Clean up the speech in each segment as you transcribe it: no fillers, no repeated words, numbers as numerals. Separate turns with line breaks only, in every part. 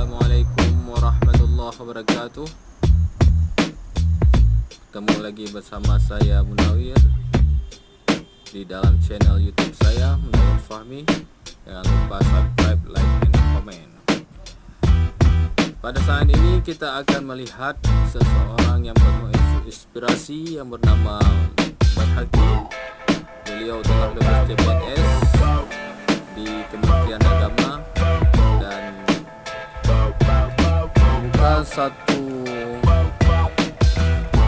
Assalamualaikum warahmatullahi wabarakatuh. Ketemu lagi bersama saya Munawir di dalam channel YouTube saya, Munawir Fahmi. Jangan lupa subscribe, like, and comment. Pada saat ini kita akan melihat seseorang yang penuh inspirasi yang bernama Baihaqi. Beliau telah lulus CPNS di Kementerian Agama dan membuka satu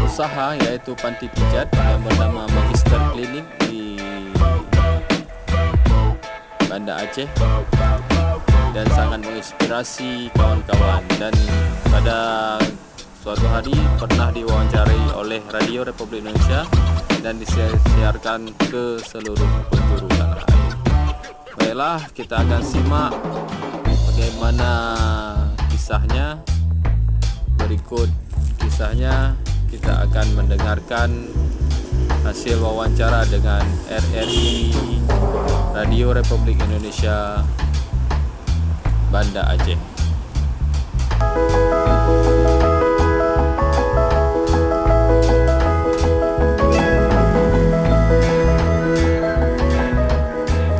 usaha yaitu panti pijat yang bernama Magister Klinik di Banda Aceh, dan sangat menginspirasi kawan-kawan. Dan pada suatu hari pernah diwawancarai oleh Radio Republik Indonesia dan disiarkan ke seluruh penjuru tanah air. Baiklah, kita akan simak bagaimana kisahnya. Berikut kisahnya kita akan mendengarkan hasil wawancara dengan RRI Radio Republik Indonesia Banda Aceh.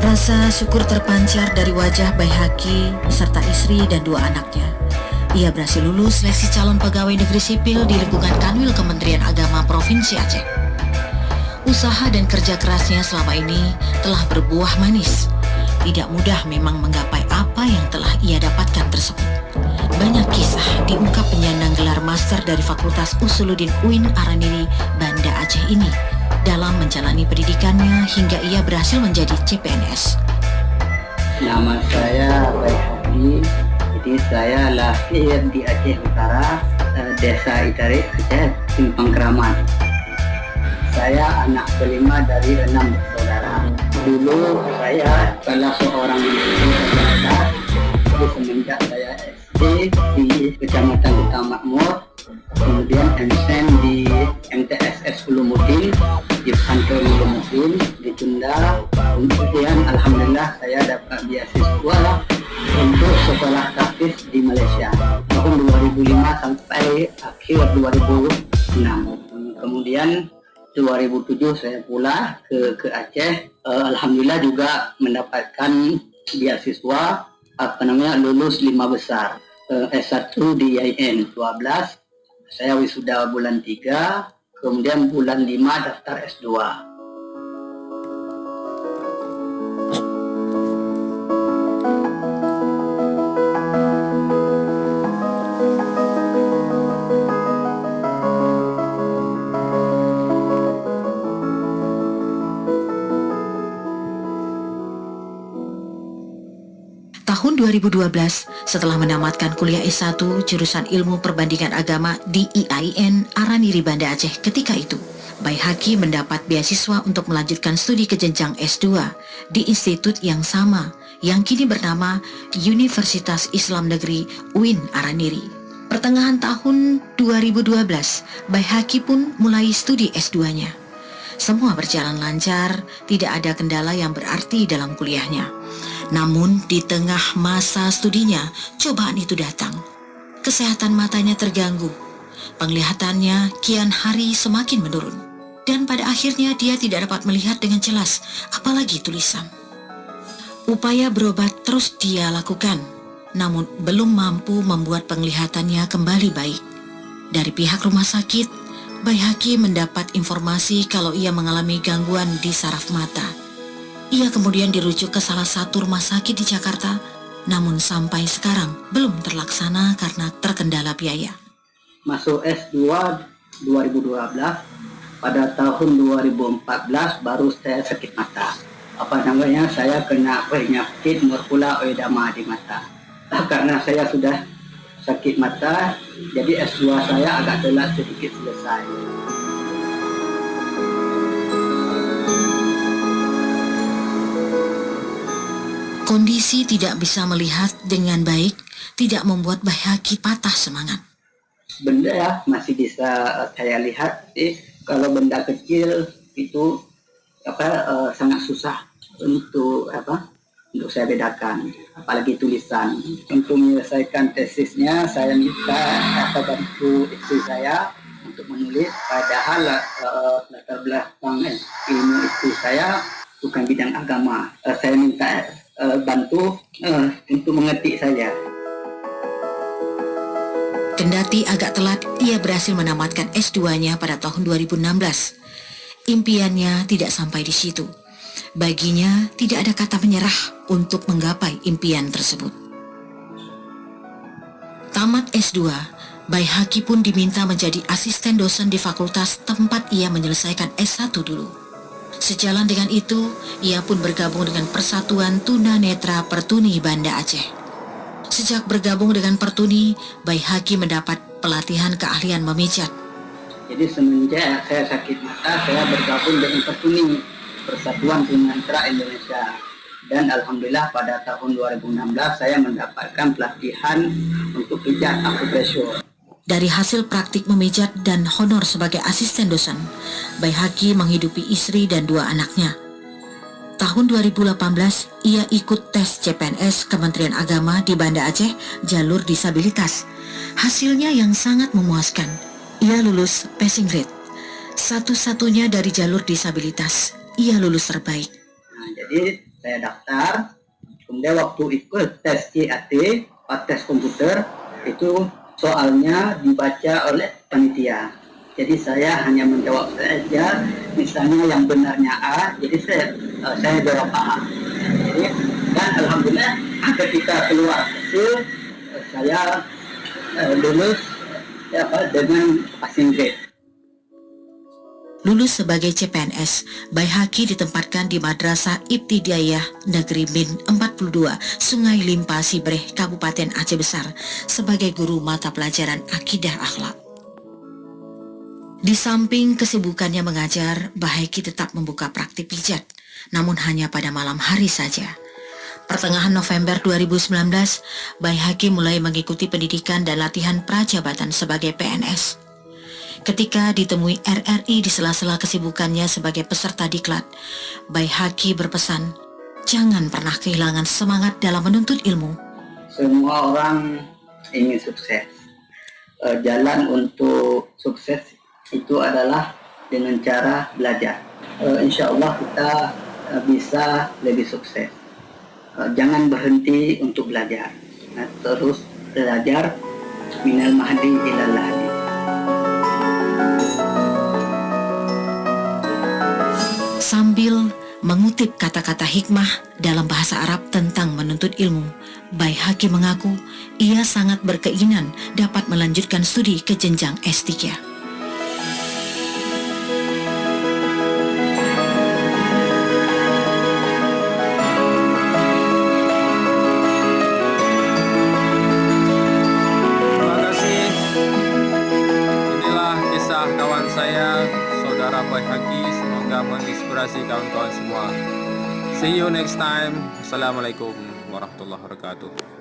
Rasa syukur terpancar dari wajah Baihaqi beserta istri dan dua anaknya. Ia berhasil lulus seleksi calon pegawai negeri sipil di lingkungan Kanwil Kementerian Agama Provinsi Aceh. Usaha dan kerja kerasnya selama ini telah berbuah manis. Tidak mudah memang menggapai apa yang telah ia dapatkan tersebut. Banyak kisah diungkap penyandang gelar master dari Fakultas Usuluddin UIN Araniri Banda Aceh ini dalam menjalani pendidikannya hingga ia berhasil menjadi CPNS.
Nama saya Baihaqi. Jadi saya lahir di Aceh Utara, Desa Itarik, Aceh, Simpang Keramat. Saya anak kelima dari 6 bersaudara. Dulu saya salah seorang pelajar. Jadi semenjak saya SD di Kecamatan Huta Makmur, kemudian MSN di MTSS Ulumuddin, di Pesantren Ulumuddin di Tunda. Kemudian alhamdulillah saya dapat beasiswa untuk sekolah tahfiz di Malaysia tahun 2005 sampai akhir 2006. Kemudian 2007 saya pula ke Aceh. Alhamdulillah juga mendapatkan beasiswa lulus 5 besar. S1 di IAIN 12. Saya wisuda bulan 3, kemudian bulan 5 daftar S2.
Tahun 2012, setelah menamatkan kuliah S1 jurusan Ilmu Perbandingan Agama di IAIN Araniri Banda Aceh ketika itu, Baihaqi mendapat beasiswa untuk melanjutkan studi ke jenjang S2 di institut yang sama yang kini bernama Universitas Islam Negeri UIN Araniri. Pertengahan tahun 2012, Baihaqi pun mulai studi S2-nya. Semua berjalan lancar, tidak ada kendala yang berarti dalam kuliahnya. Namun di tengah masa studinya, cobaan itu datang. Kesehatan matanya terganggu. Penglihatannya kian hari semakin menurun. Dan pada akhirnya dia tidak dapat melihat dengan jelas, apalagi tulisan. Upaya berobat terus dia lakukan, namun belum mampu membuat penglihatannya kembali baik. Dari pihak rumah sakit, Baihaqi mendapat informasi kalau ia mengalami gangguan di saraf mata. Ia kemudian dirujuk ke salah satu rumah sakit di Jakarta, namun sampai sekarang belum terlaksana karena terkendala biaya.
Masuk S2 2012, pada tahun 2014 baru saya sakit mata. Saya kena penyakit morkula oedema di mata. Karena saya sudah sakit mata, jadi S2 saya agak telat sedikit selesai.
Kondisi tidak bisa melihat dengan baik tidak membuat Baihaqi patah semangat.
Benda ya masih bisa saya lihat, kalau benda kecil itu sangat susah untuk untuk saya bedakan, apalagi tulisan. Untuk menyelesaikan tesisnya, saya minta bantu istri saya untuk menulis, padahal latar belakang ilmu istri saya bukan bidang agama. Saya minta bantu untuk mengetik saja.
Kendati agak telat, ia berhasil menamatkan S2-nya pada tahun 2016. Impiannya tidak sampai di situ. Baginya tidak ada kata menyerah untuk menggapai impian tersebut. Tamat S2, Baihaqi pun diminta menjadi asisten dosen di fakultas tempat ia menyelesaikan S1 dulu. Sejalan dengan itu, ia pun bergabung dengan Persatuan Tuna Netra Pertuni Banda Aceh. Sejak bergabung dengan Pertuni, Baihaqi mendapat pelatihan keahlian memijat.
Jadi semenjak saya sakit mata, saya bergabung dengan Pertuni, Persatuan Tunanetra Indonesia. Dan alhamdulillah pada tahun 2016 saya mendapatkan pelatihan untuk pijat akupresur.
Dari hasil praktik memijat dan honor sebagai asisten dosen, Baihaqi menghidupi istri dan 2 anaknya. Tahun 2018, ia ikut tes CPNS Kementerian Agama di Banda Aceh jalur disabilitas. Hasilnya yang sangat memuaskan. Ia lulus passing grade. Satu-satunya dari jalur disabilitas, ia lulus terbaik.
Nah, jadi saya daftar, kemudian waktu ikut tes CAT, tes komputer, itu soalnya dibaca oleh panitia. Jadi saya hanya menjawab saja, misalnya yang benarnya A, jadi saya jawab A. Jadi, dan alhamdulillah ketika keluar hasil, saya lulus dengan passing grade.
Lulus sebagai CPNS, Baihaqi ditempatkan di Madrasah Ibtidaiyah Negeri Min 42, Sungai Limpa Sibreh, Kabupaten Aceh Besar, sebagai guru mata pelajaran Akidah Akhlak. Di samping kesibukannya mengajar, Baihaqi tetap membuka praktik pijat, namun hanya pada malam hari saja. Pertengahan November 2019, Baihaqi mulai mengikuti pendidikan dan latihan prajabatan sebagai PNS. Ketika ditemui RRI di sela-sela kesibukannya sebagai peserta diklat, Baihaqi berpesan, jangan pernah kehilangan semangat dalam menuntut ilmu.
Semua orang ingin sukses. Jalan untuk sukses itu adalah dengan cara belajar. Insya Allah kita bisa lebih sukses. Jangan berhenti untuk belajar. Terus belajar minal mahdi ilal lahdi.
Sambil mengutip kata-kata hikmah dalam bahasa Arab tentang menuntut ilmu, Baihaqi mengaku ia sangat berkeinginan dapat melanjutkan studi ke jenjang S3.
Terima kasih. Inilah kisah kawan saya, saudara Baihaqi. Semoga menginspirasi kawan-kawan semua. See you next time. Assalamualaikum warahmatullahi wabarakatuh.